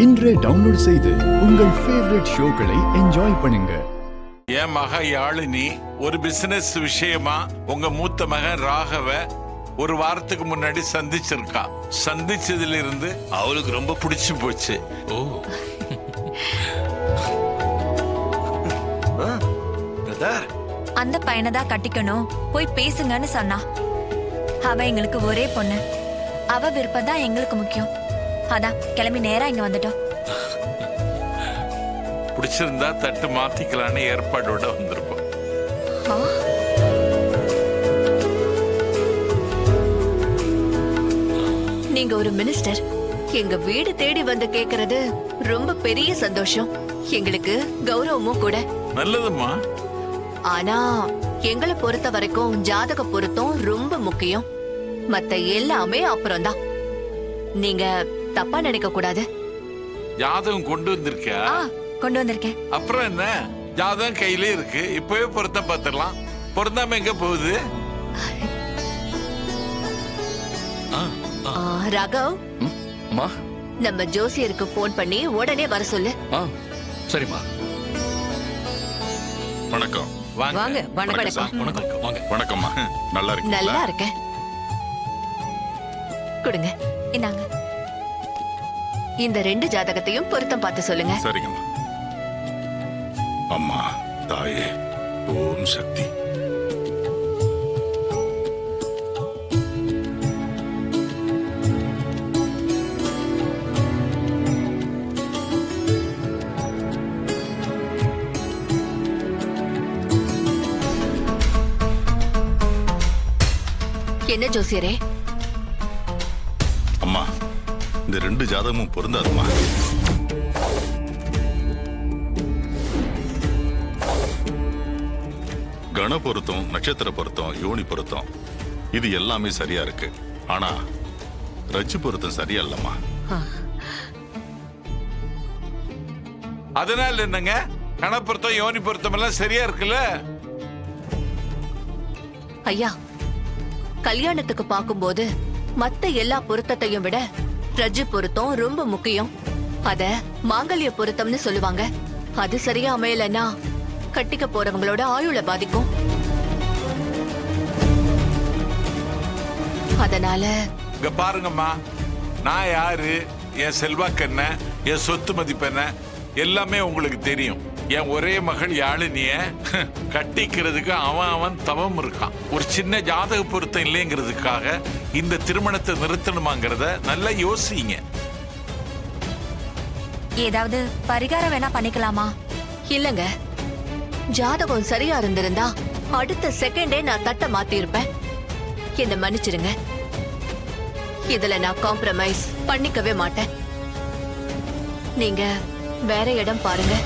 இன்றே டவுன்லோட் செய்து உங்கள் ஃபேவரட் ஷோக்களை என்ஜாய் பண்ணுங்க. என் மக யாழினி ஒரு பிசினஸ் விஷயமா உங்க மூத்த மகன் ராகவ ஒரு வாரத்துக்கு முன்னாடி சந்திச்சிருக்கா. சந்திச்சதுல இருந்து அவளுக்கு ரொம்ப பிடிச்சு போச்சு. ஓ அந்த பையனை தான் கட்டிக்கணும் போய் பேசுங்கன்னு சொன்னா. அவ எங்களுக்கு ஒரே பொண்ணு, அவ விருப்பம் தான் எங்களுக்கு முக்கியம். அதான் கிளம்பி நேரா இங்க வந்துட்டோம். பிடிச்சிருந்தா தட்டு மாத்திக்கலான்னு ஏற்பாடோட வந்திருப்போம். நீங்க ஒரு மினிஸ்டர் எங்க வீடு தேடி வந்து கேக்குறது ரொம்ப பெரிய சந்தோஷம். எங்களுக்கு கௌரவமும் கூட. நல்லதும்மா. ஆனா எங்களை பொறுத்த வரைக்கும் ஜாதக பொருத்தம் ரொம்ப முக்கியம். மத்த எல்லாமே அப்புறம்தான். நீங்க தப்பா நினைக்க கூடாது. ஜாதகம் கொண்டு வந்திருக்கியா? கொண்டு வந்திருக்கேன். அப்புறம் என்ன, ஜாதகம் கையிலே இருக்கு, இப்பவே பொருத்தம் பார்த்துடலாம். பொருந்தாம எங்க போகுது? ராகவ், நம்ம ஜோசியருக்கு போன் பண்ணி உடனே வர சொல்லு. சரிம்மா. வணக்கம். வாங்க. வணக்கம். வணக்கம்மா. நல்லா இருக்கீங்களா? நல்லா இருக்கேன். கொடுங்க. இந்தாங்க. இந்த 2 ஜாதகத்தையும் பொருத்தம் பார்த்து சொல்லுங்க. சரிங்கம்மா. அம்மா தாயே ஓம் சக்தி. என்ன ஜோசியரே? அம்மா இந்த 2 ஜாதகமும் பொருந்தாதுமா. கண பொருத்தம், நட்சத்திர பொருத்தம், யோனி பொருத்தம் இது எல்லாமே சரியா இருக்கு. ஆனா ரஜி பொருத்தம் சரியா இல்லம்மா. அதனால என்னங்க, கணப்பொருத்தம் யோனி பொருத்தம் எல்லாம் சரியா இருக்குல்ல? ஐயா, கல்யாணத்துக்கு பாக்கும்போது மத்த எல்லா பொருத்தத்தையும் விட ரஜி பொருத்தம் ரொம்ப முக்கியம். அத மாங்கல்ய பொருத்தம்னு சொல்லுவாங்க. அது சரியா அமையலன்னா கட்டிக்க போறவங்களோட ஆயுள பாதிக்கும். அதனால இங்க பாருங்கம்மா, நான் யாரு, என் செல்வாக்கு என்ன, என் சொத்து மதிப்பு என்ன எல்லாமே உங்களுக்கு தெரியும். என் ஒரே மகள் யாழினிய கட்டிக்கிறதுக்கு அவன் தவம் இருக்கான். ஒரு சின்ன ஜாதக பொருத்தம் இல்லைங்கிறதுக்காக இந்த திருமணத்தை நிறுத்தணுமாங்கிறத நல்லா யோசிங்க. ஏதாவது பரிகாரம் வேணா பண்ணிக்கலாமா? இல்லங்க, ஜாதகம் சரியா இருந்திருந்தா அடுத்த செகண்டே நான் தட்ட மாத்தி இருப்பேன். என்ன மன்னிச்சிருங்க. இதுல நான் காம்ப்ரமைஸ் பண்ணிக்கவே மாட்டேன். நீங்க வேற இடம் பாருங்க.